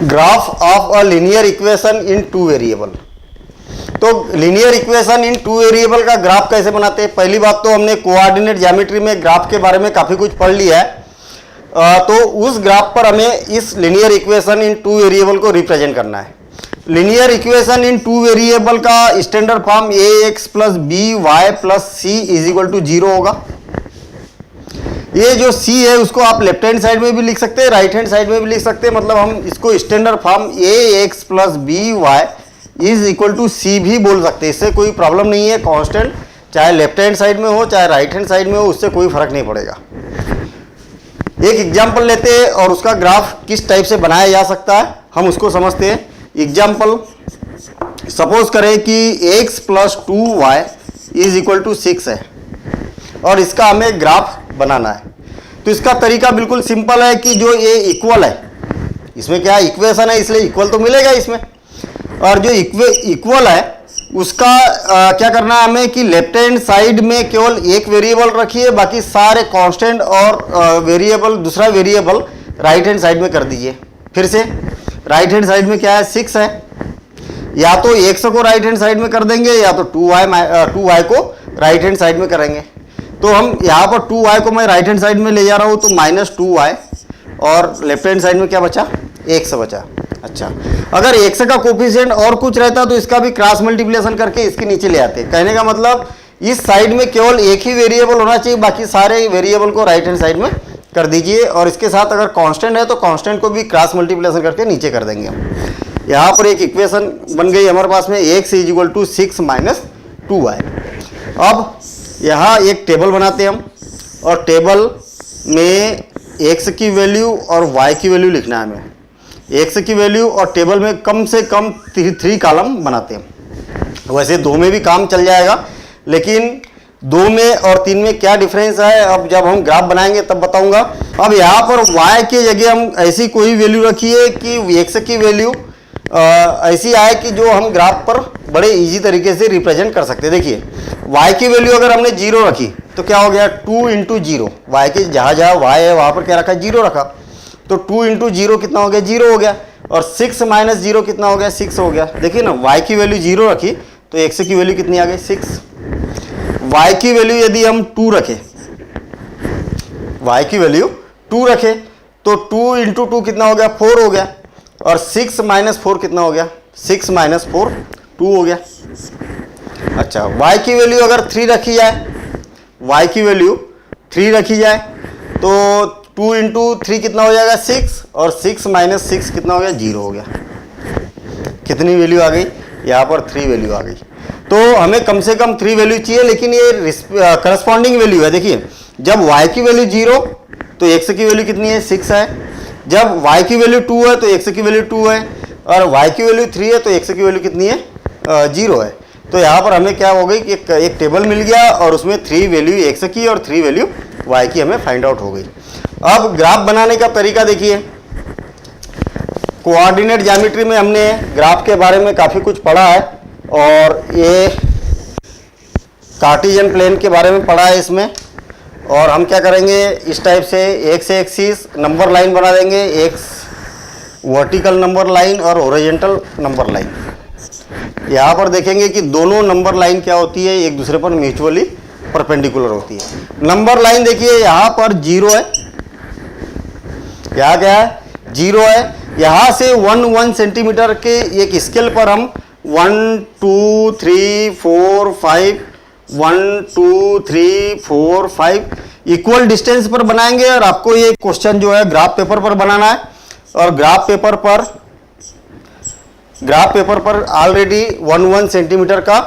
Graph of a linear equation in two variable. तो linear equation in two variable का graph कैसे बनाते हैं? पहली बात तो हमने कोऑर्डिनेट ज्योमेट्री में ग्राफ के बारे में काफ़ी कुछ पढ़ लिया है। तो उस ग्राफ पर हमें इस linear equation in two variable को रिप्रेजेंट करना है। Linear equation in two variable का standard form a x plus b y plus c is equal to 0 होगा। ये जो c है उसको आप लेफ्ट हैंड साइड में भी लिख सकते हैं, राइट हैंड साइड में भी लिख सकते हैं। मतलब हम इसको standard form a x plus b y is equal to c भी बोल सकते हैं, इससे कोई प्रॉब्लम नहीं है। कांस्टेंट चाहे लेफ्ट हैंड साइड में हो चाहे राइट हैंड साइड में हो, उससे कोई फर्क नहीं पड़ेगा। एक एग्जाम्पल लेते हैं और उसका ग्राफ किस टाइप से बनाया जा सकता है हम उसको समझते हैं। एग्जाम्पल सपोज करें कि x plus 2y is equal to 6 है और इसका हमें ग्राफ बनाना है। तो इसका तरीका बिल्कुल सिंपल है कि जो ये इक्वल है, इसमें क्या है, इक्वेशन है, इसलिए इक्वल तो मिलेगा इसमें। और जो इक्वल है उसका क्या करना है हमें कि लेफ्ट हैंड साइड में केवल एक वेरिएबल रखिए, बाकी सारे कांस्टेंट और वेरिएबल दूसरा वेरिएबल राइट हैंड साइड में कर दीजिए। फिर से राइट हैंड साइड में क्या है, 6 है। या तो x को राइट हैंड साइड में कर देंगे या तो 2y को राइट हैंड साइड में करेंगे। तो हम यहाँ पर 2y को मैं राइट हैंड साइड में ले जा रहा हूँ तो -2y और लेफ्ट हैंड साइड में क्या बचा, x बचा। अच्छा, अगर x का कोफिशिएंट और कुछ रहता तो इसका भी क्रॉस मल्टीप्लिकेशन करके इसके नीचे ले आते। कहने का मतलब इस साइड में केवल एक ही वेरिएबल होना चाहिए, बाकी सारे वेरिएबल को राइट हैंड साइड में कर दीजिए। और इसके साथ अगर कांस्टेंट है तो कांस्टेंट को भी क्रॉस मल्टीप्लिकेशन करके नीचे कर देंगे हम। यहाँ पर एक इक्वेशन बन गई हमारे पास में, x is equal to 6 minus 2y। अब यहाँ एक टेबल बनाते हैं हम और टेबल में x की वैल्यू और y की वैल्यू लिखना है हमें। x की वैल्यू और टेबल में कम से कम 3 कॉलम बनाते हैं। वैसे 2 में भी काम चल जाएगा, लेकिन 2 में और 3 में क्या डिफरेंस है अब जब हम ग्राफ बनाएंगे तब बताऊंगा। अब यहाँ पर y के जगह हम ऐसी कोई वैल्यू रखिए कि x की वैल्यू ऐसी आए कि जो हम ग्राफ पर बड़े इजी तरीके से रिप्रेजेंट कर सकते हैं। देखिए y की वैल्यू अगर हमने 0 रखी तो क्या हो गया, 2 इंटू 0। y के जहाँ जहाँ y है वहाँ पर क्या रखा, 0 रखा। तो 2 इंटू 0 कितना हो गया, 0 हो गया। और 6 माइनस 0 कितना हो गया, 6 हो गया। देखिए ना, y की वैल्यू 0 रखी तो x की वैल्यू कितनी आ गई, 6। y की वैल्यू यदि हम 2 रखें, y की वैल्यू 2 रखें तो 2 इंटू 2 कितना हो गया, 4 हो गया। और 6 माइनस 4 कितना हो गया, 6 माइनस 4 2 हो गया। अच्छा, y की वैल्यू अगर 3 रखी जाए, y की वैल्यू 3 रखी जाए तो 2 इंटू 3 कितना हो जाएगा, 6। और 6 माइनस 6 कितना हो गया, 0 हो गया। कितनी वैल्यू आ गई, यहाँ पर 3 वैल्यू आ गई। तो हमें कम से कम 3 वैल्यू चाहिए, लेकिन ये करस्पॉन्डिंग वैल्यू है। देखिए जब y की वैल्यू 0 तो x की वैल्यू कितनी है, 6 है। जब y की वैल्यू 2 है तो x की वैल्यू 2 है। और y की वैल्यू 3 है तो x की वैल्यू कितनी है, 0 है। तो यहाँ पर हमें क्या हो गई कि एक टेबल मिल गया और उसमें 3 वैल्यू x की और 3 वैल्यू y की हमें फाइंड आउट हो गई। अब ग्राफ बनाने का तरीका देखिए। कोऑर्डिनेट ज्योमेट्री में हमने ग्राफ के बारे में काफ़ी कुछ पढ़ा है और ये कार्टेशियन प्लेन के बारे में पढ़ा है इसमें। और हम क्या करेंगे, इस टाइप से x एक्सिस नंबर लाइन बना देंगे, x वर्टिकल नंबर लाइन और हॉरिजॉन्टल नंबर लाइन। यहाँ पर देखेंगे कि दोनों नंबर लाइन क्या होती है, एक दूसरे पर म्यूचुअली परपेंडिकुलर होती है। नंबर लाइन देखिए यहाँ पर 0 है, यहाँ क्या है, 0 है। यहाँ से 1 सेंटीमीटर के एक स्केल पर हम 1 2 3 4 5 1 2 3 4 5 इक्वल डिस्टेंस पर बनाएंगे। और आपको ये क्वेश्चन जो है ग्राफ पेपर पर बनाना है। और ग्राफ पेपर पर ऑलरेडी 1 सेंटीमीटर का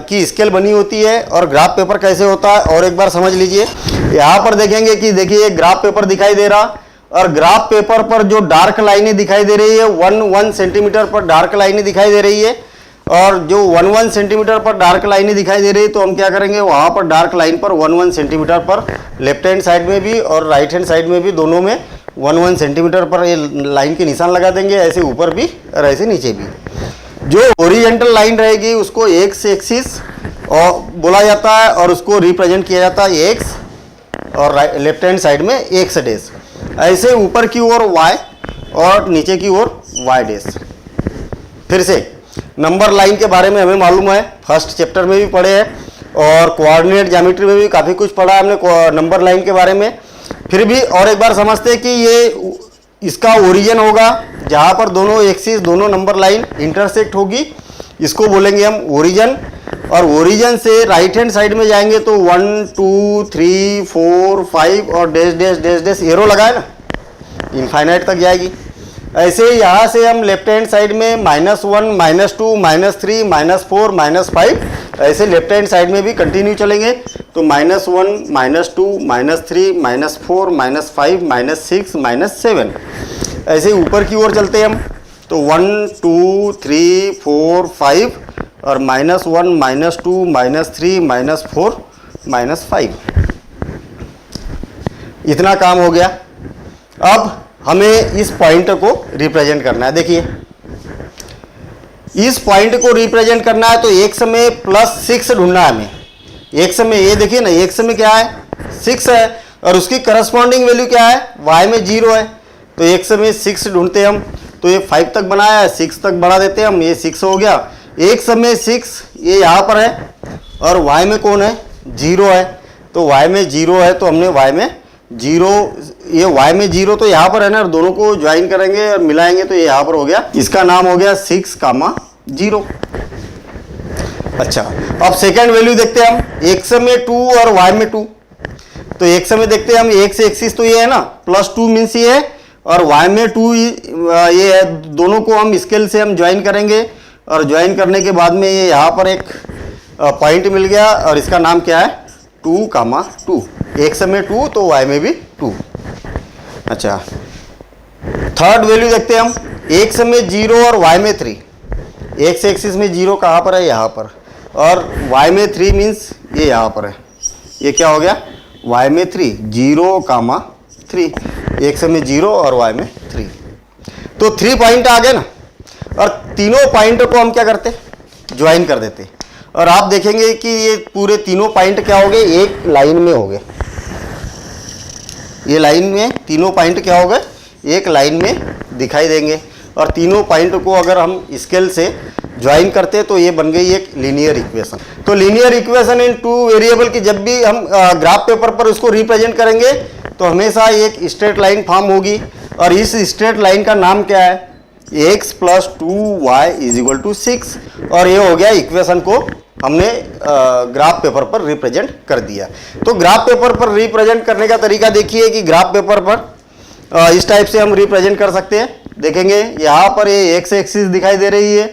की स्केल बनी होती है। और ग्राफ पेपर कैसे होता है और एक बार समझ लीजिए। यहाँ पर देखेंगे कि देखिए ग्राफ पेपर दिखाई दे रहा और ग्राफ पेपर पर जो डार्क लाइनें दिखाई दे रही है 1 सेंटीमीटर पर डार्क लाइनें दिखाई दे रही है। और जो 1 सेंटीमीटर पर डार्क लाइनें दिखाई दे रही है तो हम क्या करेंगे, वहाँ पर डार्क लाइन पर 1 सेंटीमीटर पर लेफ्ट हैंड साइड में भी और राइट हैंड साइड में भी दोनों में 1 सेंटीमीटर पर ये लाइन के निशान लगा देंगे, ऐसे ऊपर भी और ऐसे नीचे भी। जो ओरिजेंटल लाइन रहेगी उसको x एक्सिस और बोला जाता है और उसको रिप्रेजेंट किया जाता है x और लेफ्ट हैंड साइड में x डैश। ऐसे ऊपर की ओर y और नीचे की ओर y डैश। फिर से नंबर लाइन के बारे में हमें मालूम है, फर्स्ट चैप्टर में भी पढ़े हैं और कोऑर्डिनेट ज्योमेट्री में भी काफ़ी कुछ पढ़ा है हमने नंबर लाइन के बारे में। फिर भी और एक बार समझते हैं कि ये इसका ओरिजिन होगा जहाँ पर दोनों एक्सिस, दोनों नंबर लाइन इंटरसेक्ट होगी, इसको बोलेंगे हम ओरिजिन। और ओरिजिन से राइट हैंड साइड में जाएंगे तो 1 2 3 4 5 और dash dash dash dash arrow लगाए ना, इनफाइनाइट तक जाएगी। ऐसे यहाँ से हम लेफ्ट हैंड साइड में -1 -2 -3 -4 -5 ऐसे लेफ्ट हैंड साइड में भी कंटिन्यू चलेंगे। तो -1 -2 -3 -4 -5 -6 -7 ऐसे ऊपर की ओर चलते हैं हम। तो 1 2 3 4 5 और -1 -2 -3 -4 -5 इतना काम हो गया। अब हमें इस पॉइंट को रिप्रेजेंट करना है। देखिए इस पॉइंट को रिप्रेजेंट करना है तो x में +6 ढूंढना है हमें। x में ये देखिए ना, x में क्या है 6 है और उसकी करस्पॉन्डिंग वैल्यू क्या है y में 0 है। तो x में 6 ढूंढते हैं हम। तो ये 5 तक बनाया है, 6 तक बढ़ा देते हैं हम, ये 6 हो गया। x में 6 ये यहाँ पर है और y में कौन है 0 है। तो y में 0 है तो हमने y में 0, ये y में 0 तो यहाँ पर है ना, और दोनों को ज्वाइन करेंगे और मिलाएंगे तो ये यहाँ पर हो गया। इसका नाम हो गया 6, 0। अच्छा, अब सेकेंड वैल्यू देखते हैं हम। x में 2 और y में 2। तो x में देखते हैं हम, x एक्सिस तो ये है ना, +2 मीन्स ये है और y में 2 ये है। दोनों को हम स्केल से हम ज्वाइन करेंगे और ज्वाइन करने के बाद में ये यहाँ पर एक पॉइंट मिल गया और इसका नाम क्या है 2, 2। x में 2 तो y में भी 2। अच्छा, थर्ड वैल्यू देखते हैं हम। x में 0 और y में 3। x एक्सिस में 0 कहाँ पर है यहाँ पर, और y में 3 मीन्स ये यहाँ पर है। ये क्या हो गया y में 3, 0, 3। x में 0 और y में 3। तो 3 पॉइंट आ गए ना, और तीनों पॉइंट को हम क्या करते ज्वाइन कर देते और आप देखेंगे कि ये पूरे तीनों पॉइंट क्या हो गए एक लाइन में हो गए। ये लाइन में तीनों पॉइंट क्या हो गए एक लाइन में दिखाई देंगे। और तीनों पॉइंट को अगर हम स्केल से ज्वाइन करते तो ये बन गई एक लीनियर इक्वेशन। तो लीनियर इक्वेशन इन 2 वेरिएबल की जब भी हम ग्राफ पेपर पर उसको रिप्रेजेंट करेंगे तो हमेशा एक स्ट्रेट लाइन फॉर्म होगी और इस स्ट्रेट लाइन का नाम क्या है x + 2y = 6। और ये हो गया इक्वेशन को हमने ग्राफ पेपर पर रिप्रेजेंट कर दिया। तो ग्राफ पेपर पर रिप्रेजेंट करने का तरीका देखिए कि ग्राफ पेपर पर इस टाइप से हम रिप्रेजेंट कर सकते हैं। देखेंगे यहाँ पर ये एक्स एक्सिस दिखाई दे रही है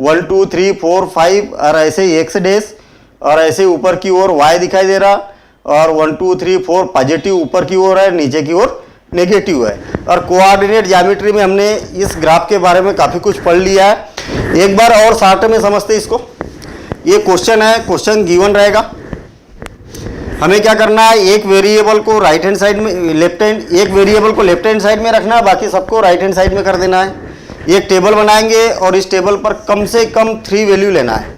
1 2 3 4 5 और ऐसे ही एक्स डैश, और ऐसे ऊपर की ओर y दिखाई दे रहा और 1 2 3 4 पॉजिटिव ऊपर की ओर है, नीचे की ओर नेगेटिव है। और कोऑर्डिनेट ज्योमेट्री में हमने इस ग्राफ के बारे में काफ़ी कुछ पढ़ लिया है। एक बार और शॉर्ट में समझते इसको। ये क्वेश्चन है, क्वेश्चन गिवन रहेगा। हमें क्या करना है, एक वेरिएबल को राइट हैंड साइड में एक वेरिएबल को लेफ्ट हैंड साइड में रखना है, बाकी सबको राइट हैंड साइड में कर देना है। एक टेबल बनाएंगे और इस टेबल पर कम से कम 3 वैल्यू लेना है।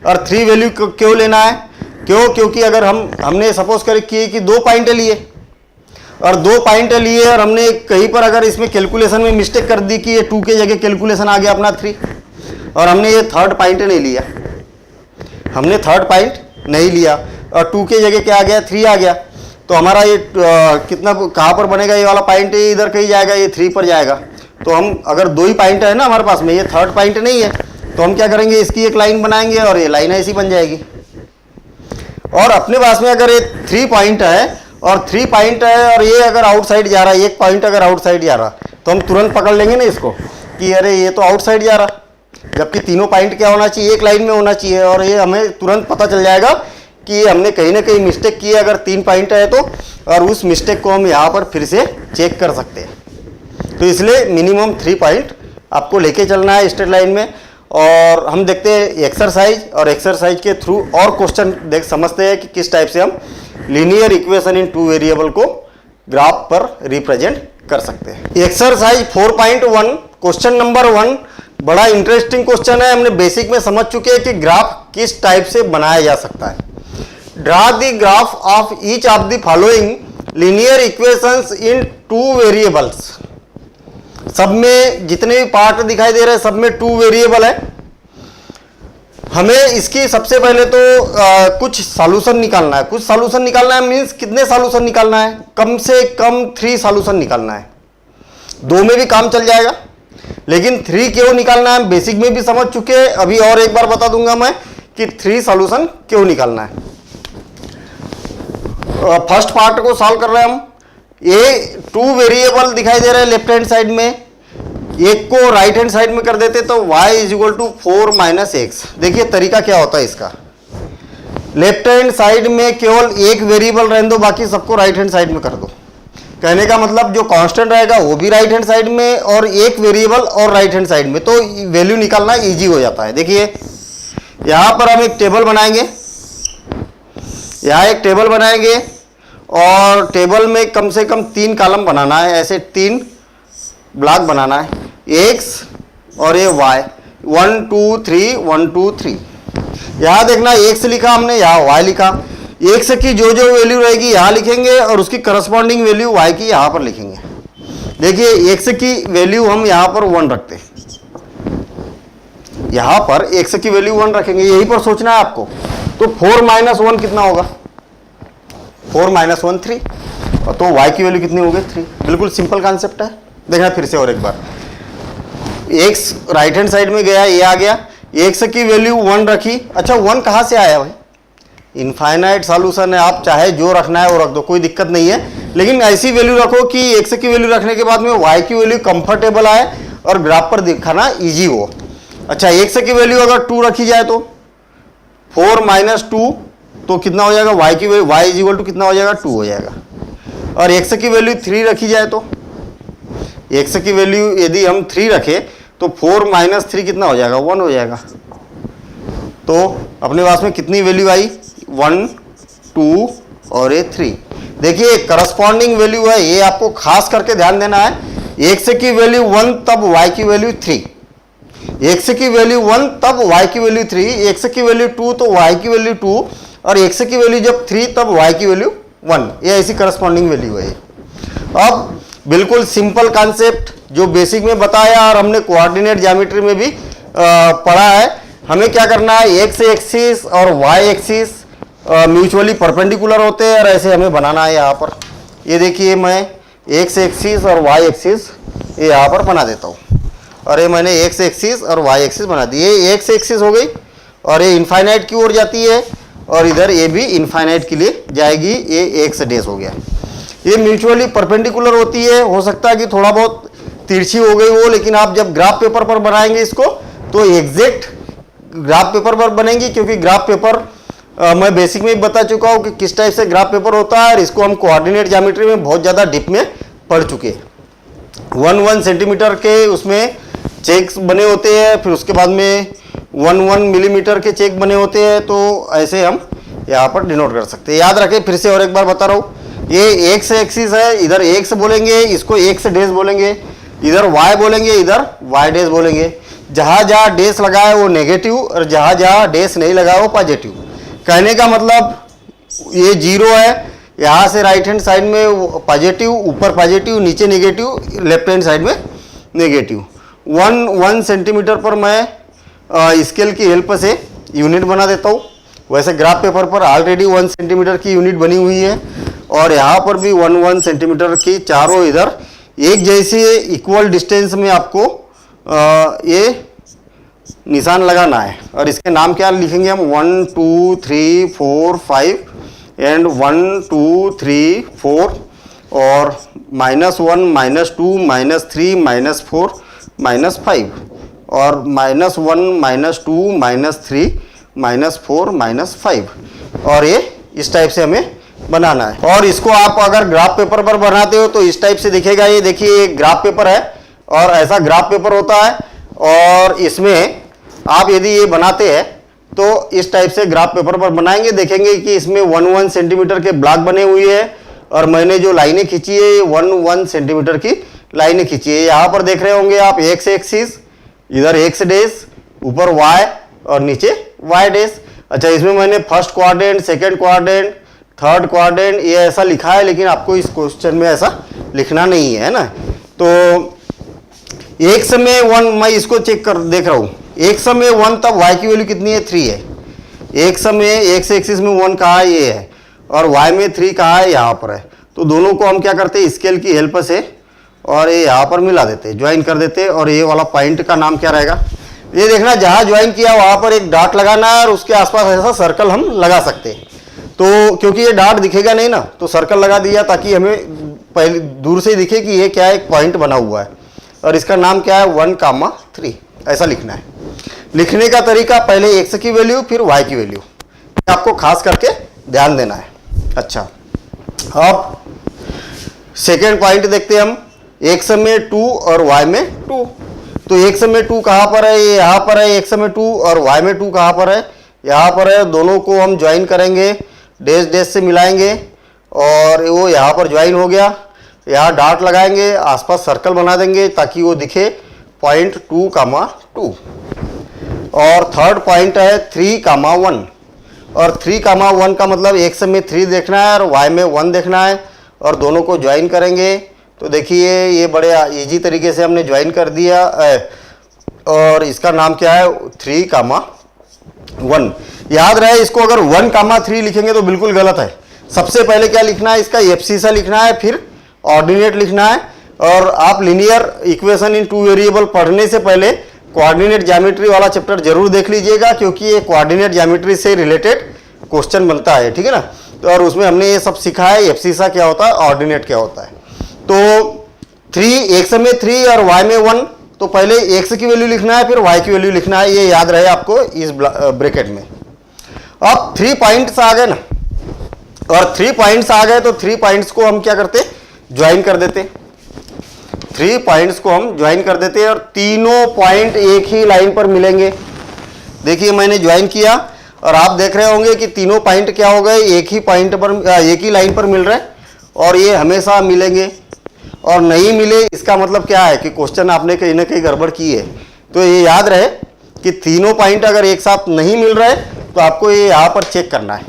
और 3 वैल्यू क्यों लेना है, क्योंकि अगर हमने सपोज कर किए कि 2 पॉइंट लिए और 2 पॉइंट लिए और हमने कहीं पर अगर इसमें कैलकुलेशन में मिस्टेक कर दी कि ये 2 के जगह कैलकुलेशन आ गया अपना 3 और हमने ये थर्ड पॉइंट नहीं लिया, हमने थर्ड पॉइंट नहीं लिया और 2 के जगह क्या आ गया 3 आ गया, तो हमारा ये कितना कहाँ पर बनेगा, ये वाला पॉइंट इधर कहीं जाएगा, ये 3 पर जाएगा। तो हम अगर 2 ही पॉइंट है ना हमारे पास में, ये थर्ड पॉइंट नहीं है, तो हम क्या करेंगे इसकी एक लाइन बनाएंगे और ये लाइन ऐसी बन जाएगी। और अपने पास में अगर ये 3 पॉइंट है और 3 पॉइंट है और ये अगर आउटसाइड जा रहा है, एक पॉइंट अगर आउटसाइड जा रहा तो हम तुरंत पकड़ लेंगे ना इसको कि अरे ये तो आउटसाइड जा रहा, जबकि तीनों पॉइंट क्या होना चाहिए एक लाइन में होना चाहिए। और ये हमें तुरंत पता चल जाएगा कि हमने कहीं ना कहीं मिस्टेक की है अगर 3 पॉइंट है तो, और उस मिस्टेक को हम यहाँ पर फिर से चेक कर सकते हैं। तो इसलिए मिनिमम 3 पॉइंट आपको लेके चलना है स्ट्रेट लाइन में। और हम देखते हैं एक्सरसाइज, और एक्सरसाइज के थ्रू और क्वेश्चन समझते हैं कि किस टाइप से हम लीनियर इक्वेशन इन 2 वेरिएबल को ग्राफ पर रिप्रेजेंट कर सकते हैं। एक्सरसाइज 4.1 क्वेश्चन नंबर 1 बड़ा इंटरेस्टिंग क्वेश्चन है। हमने बेसिक में समझ चुके हैं कि ग्राफ किस टाइप से बनाया जा सकता है। Draw the graph of each of the following linear equations in 2 variables. सब में जितने भी पार्ट दिखाई दे रहे हैं सब में 2 वेरिएबल है। हमें इसकी सबसे पहले तो कुछ सॉल्यूशन निकालना है। कुछ सॉल्यूशन निकालना है मींस कितने सॉल्यूशन निकालना है? कम से कम 3 सॉल्यूशन निकालना है। 2 में भी काम चल जाएगा, लेकिन 3 क्यों निकालना है बेसिक में भी समझ चुके हैं। अभी और एक बार बता दूंगा मैं कि 3 सॉल्यूशन क्यों निकालना है। फर्स्ट पार्ट को सॉल्व कर रहे हैं हम। ये 2 वेरिएबल दिखाई दे रहे हैं लेफ्ट हैंड साइड में, एक को राइट हैंड साइड में कर देते तो y is equal to 4 minus x. देखिए तरीका क्या होता है इसका। लेफ्ट हैंड साइड में केवल एक वेरिएबल रहने दो, बाकी सबको राइट हैंड साइड में कर दो। कहने का मतलब जो कांस्टेंट रहेगा वो भी राइट हैंड साइड में और एक वेरिएबल और राइट हैंड साइड में, तो वैल्यू निकालना इजी हो जाता है। देखिए यहां पर हम एक टेबल बनाएंगे, यहां एक टेबल बनाएंगे और टेबल में कम से कम 3 कॉलम बनाना है। ऐसे 3 ब्लॉक बनाना है, एक्स और ये वाई, 1 2 3 1 2 3। यहां देखना एक्स लिखा हमने, यहां वाई लिखा। एक्स की जो जो वैल्यू रहेगी यहां लिखेंगे और उसकी करस्पॉन्डिंग वैल्यू वाई की यहां पर लिखेंगे। देखिए एक्स की वैल्यू हम यहां पर 1 रखते हैं, यहां पर एक्स की वैल्यू 1 रखेंगे, यहीं पर सोचना है आपको। तो 4 माइनस 1 कितना होगा? 4 माइनस 1 3, तो y की वैल्यू कितनी होगी? 3। बिल्कुल सिंपल कॉन्सेप्ट है। देखना फिर से और एक बार, x राइट हैंड साइड में गया, ये आ गया, x की वैल्यू 1 रखी। अच्छा 1 कहाँ से आया भाई? इनफाइनाइट सॉल्यूशन है, आप चाहे जो रखना है वो रख दो, कोई दिक्कत नहीं है, लेकिन ऐसी वैल्यू रखो कि x की वैल्यू रखने के बाद में y की वैल्यू कंफर्टेबल आए और ग्राफ पर दिखाना इजी हो। अच्छा x की वैल्यू अगर 2 रखी जाए तो 4 माइनस 2 तो कितना हो जाएगा? y की value y is equal to कितना हो जाएगा? 2 हो जाएगा। और x की वैल्यू 3 रखी जाए तो x की वैल्यू यदि हम 3 रखें तो 4 माइनस 3 कितना हो जाएगा? 1 हो जाएगा। तो अपने पास में कितनी वैल्यू आई? 1 2 और ये 3। देखिए करस्पॉन्डिंग वैल्यू है, ये आपको खास करके ध्यान देना है। x की वैल्यू 1 तब y की वैल्यू 3, x की वैल्यू 1 तब y की वैल्यू 3, x की वैल्यू 2 तो y की वैल्यू 2 और x की वैल्यू जब 3 तब y की वैल्यू 1। ये ऐसी करस्पॉन्डिंग वैल्यू है। अब बिल्कुल सिंपल कॉन्सेप्ट जो बेसिक में बताया और हमने कोऑर्डिनेट ज्योमेट्री में भी पढ़ा है। हमें क्या करना है, एक्स एक्सिस और वाई एक्सिस म्यूचुअली परपेंडिकुलर होते हैं और ऐसे हमें बनाना है। यहाँ पर ये देखिए मैं एक्स एक्सिस और वाई एक्सिस ये यहाँ पर बना देता हूँ, और ये मैंने एक्स एक्सिस और वाई एक्सिस बना दी। ये एक्स एक्सिस हो गई और ये इनफाइनाइट की ओर जाती है और इधर ये भी इनफाइनाइट के लिए जाएगी, ये एक्स डेस हो गया। ये म्यूचुअली परपेंडिकुलर होती है, हो सकता है कि थोड़ा बहुत तिरछी हो गई हो, लेकिन आप जब ग्राफ पेपर पर बनाएंगे इसको तो एग्जैक्ट ग्राफ पेपर पर बनेंगी, क्योंकि ग्राफ पेपर मैं बेसिक में भी बता चुका हूँ कि किस टाइप से ग्राफ पेपर होता है और इसको हम कोऑर्डिनेट ज्योमेट्री में बहुत ज़्यादा डीप में पढ़ चुके हैं। 1 सेंटीमीटर के उसमें चेक्स बने होते हैं, फिर उसके बाद में 1 मिलीमीटर के चेक बने होते हैं, तो ऐसे हम यहाँ पर डिनोट कर सकते हैं। याद रखें, फिर से और एक बार बता रहा हूँ, ये एक्स एक्सिस है, इधर एक्स बोलेंगे, इसको एक्स डेस बोलेंगे, इधर वाई बोलेंगे, इधर वाई डेस बोलेंगे। जहाँ जहाँ डेस लगा है वो नेगेटिव और जहाँ जहाँ डेस नहीं लगा है वो पॉजिटिव। कहने का मतलब ये 0 है, यहाँ से राइट हैंड साइड में पॉजिटिव, ऊपर पॉजिटिव, नीचे नेगेटिव, लेफ्ट हैंड साइड में नेगेटिव। 1 सेंटीमीटर पर मैं स्केल की हेल्प से यूनिट बना देता हूँ। वैसे ग्राफ पेपर पर ऑलरेडी 1 सेंटीमीटर की यूनिट बनी हुई है और यहाँ पर भी 1 सेंटीमीटर की चारों इधर एक जैसे इक्वल डिस्टेंस में आपको ये निशान लगाना है। और इसके नाम क्या लिखेंगे हम? 1 2 3 4 5 एंड 1 2 3 4 और -1 -2 -3 -4 -5 और -1 -2 -3 -4 -5 और ये इस टाइप से हमें बनाना है। और इसको आप अगर ग्राफ पेपर पर बनाते हो तो इस टाइप से दिखेगा। ये देखिए एक ग्राफ पेपर है और ऐसा ग्राफ पेपर होता है, और इसमें आप यदि ये बनाते हैं तो इस टाइप से ग्राफ पेपर पर बनाएंगे। देखेंगे कि इसमें 1 सेंटीमीटर के ब्लॉक बने हुए हैं और मैंने जो लाइनें खींची है ये 1 सेंटीमीटर की लाइनें खींची है। यहाँ पर देख रहे होंगे आप एक्स एक्सिस, इधर एक्स डेस, ऊपर वाई और नीचे वाई डेस। अच्छा, इसमें मैंने first quadrant, second quadrant, third quadrant ये ऐसा लिखा है, लेकिन आपको इस क्वेश्चन में ऐसा लिखना नहीं है ना। तो एक्स में 1, मैं इसको चेक कर देख रहा हूँ, एक्स में 1 तब y की वैल्यू कितनी है 3 है। एक्स में एक्स एक्सिस में 1 कहाँ है ये है, और y में 3 कहाँ है यहाँ पर है। तो दोनों को हम क्या करते हैं स्केल की हेल्प से और ये यहाँ पर मिला देते हैं, ज्वाइन कर देते हैं। और ये वाला पॉइंट का नाम क्या रहेगा, ये देखना जहाँ ज्वाइन किया वहाँ पर एक डॉट लगाना है और उसके आसपास ऐसा सर्कल हम लगा सकते हैं। तो क्योंकि ये डॉट दिखेगा नहीं ना, तो सर्कल लगा दिया ताकि हमें पहले दूर से दिखे कि ये क्या है, एक पॉइंट बना हुआ है और इसका नाम क्या है 1,3 ऐसा लिखना है। लिखने का तरीका पहले एक्स की वैल्यू फिर वाई की वैल्यू, आपको खास करके ध्यान देना है। अच्छा, अब सेकेंड पॉइंट देखते हैं हम, एक्स में 2 और वाई में 2। तो एक्स में 2 कहाँ पर है, ये यहाँ पर है एक्स में 2, और वाई में 2 कहाँ पर है, यहाँ पर है। दोनों को हम ज्वाइन करेंगे, डैश डैश से मिलाएंगे और वो यहाँ पर ज्वाइन हो गया। यहाँ डॉट लगाएंगे, आसपास सर्कल बना देंगे ताकि वो दिखे पॉइंट 2,2। और थर्ड पॉइंट है 3,1, और 3,1 का मतलब एक्स में 3 देखना है और वाई में 1 देखना है, और दोनों को ज्वाइन करेंगे। तो देखिए ये बड़े इजी तरीके से हमने ज्वाइन कर दिया और इसका नाम क्या है 3,1। याद रहे इसको अगर 1,3 लिखेंगे तो बिल्कुल गलत है। सबसे पहले क्या लिखना है, इसका एफसीसा लिखना है, फिर ऑर्डिनेट लिखना है। और आप लीनियर इक्वेशन इन 2 वेरिएबल पढ़ने से पहले कोऑर्डिनेट ज्योमेट्री वाला चैप्टर जरूर देख लीजिएगा, क्योंकि ये कोऑर्डिनेट ज्योमेट्री से रिलेटेड क्वेश्चन बनता है, ठीक है ना। तो और उसमें हमने ये सब सीखा है, एफसीसा क्या होता है, ऑर्डिनेट क्या होता है। तो 3 एक्स में 3 और वाई में 1, तो पहले एक्स की वैल्यू लिखना है फिर वाई की वैल्यू लिखना है, ये याद रहे आपको इस ब्रैकेट में। अब 3 पॉइंट्स आ गए ना, और 3 पॉइंट्स आ गए तो 3 पॉइंट्स को हम क्या करते, ज्वाइन कर देते। 3 पॉइंट्स को हम ज्वाइन कर देते हैं और तीनों पॉइंट एक ही लाइन पर मिलेंगे। देखिए मैंने ज्वाइन किया और आप देख रहे होंगे कि तीनों पॉइंट क्या हो गए, एक ही पॉइंट पर, एक ही लाइन पर मिल रहे हैं और ये हमेशा मिलेंगे। और नहीं मिले इसका मतलब क्या है कि क्वेश्चन आपने कहीं ना कहीं गड़बड़ की है। तो ये याद रहे कि तीनों पॉइंट अगर एक साथ नहीं मिल रहे तो आपको ये यहाँ पर चेक करना है,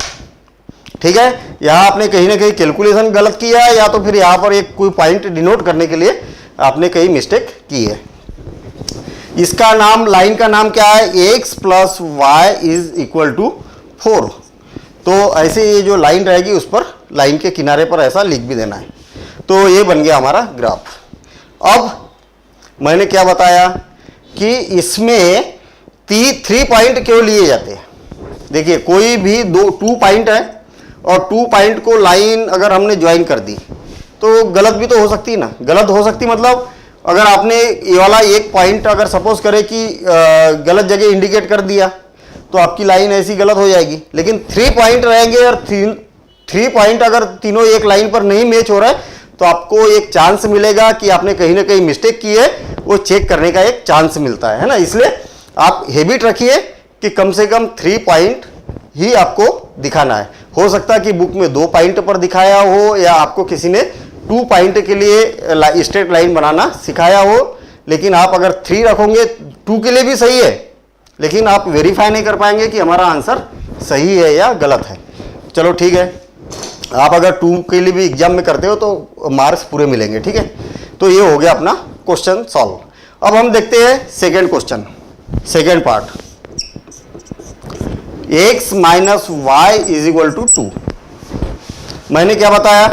ठीक है। यहाँ आपने कहीं ना कहीं कैलकुलेशन गलत किया है, या तो फिर यहाँ पर एक कोई पॉइंट डिनोट करने के लिए आपने कहीं मिस्टेक की है। इसका नाम, लाइन का नाम क्या है, x + y = 4। तो ऐसे ये जो लाइन रहेगी उस पर लाइन के किनारे पर ऐसा लिख भी देना है। तो ये बन गया हमारा ग्राफ। अब मैंने क्या बताया कि इसमें 3 पॉइंट क्यों लिए जाते हैं। देखिए कोई भी 2 पॉइंट है और 2 पॉइंट को लाइन अगर हमने ज्वाइन कर दी तो गलत भी तो हो सकती है ना। गलत हो सकती मतलब अगर आपने ये वाला एक पॉइंट अगर सपोज करें कि गलत जगह इंडिकेट कर दिया तो आपकी लाइन ऐसी गलत हो जाएगी। लेकिन 3 पॉइंट रहेंगे और 3 पॉइंट अगर तीनों एक लाइन पर नहीं मैच हो रहा है तो आपको एक चांस मिलेगा कि आपने कहीं ना कहीं मिस्टेक की है, वो चेक करने का एक चांस मिलता है ना। इसलिए आप हैबिट रखिए कि कम से कम 3 पॉइंट ही आपको दिखाना है। हो सकता है कि बुक में 2 पॉइंट पर दिखाया हो या आपको किसी ने 2 पॉइंट के लिए स्ट्रेट लाइन बनाना सिखाया हो, लेकिन आप अगर 3 रखोगे 2 के लिए भी सही है, लेकिन आप वेरीफाई नहीं कर पाएंगे कि हमारा आंसर सही है या गलत है। चलो ठीक है, आप अगर 2 के लिए भी एग्जाम में करते हो तो मार्क्स पूरे मिलेंगे, ठीक है। तो ये हो गया अपना क्वेश्चन सॉल्व। अब हम देखते हैं second question, second part, x - y = 2। मैंने क्या बताया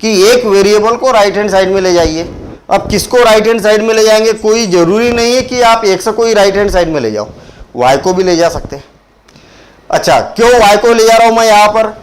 कि एक वेरिएबल को राइट हैंड साइड में ले जाइए। अब किसको राइट हैंड साइड में ले जाएंगे, कोई जरूरी नहीं है कि आप x को ही राइट हैंड साइड में ले जाओ, y को भी ले जा सकते हैं। अच्छा, क्यों y को ले जा रहा हूं मैं यहां पर,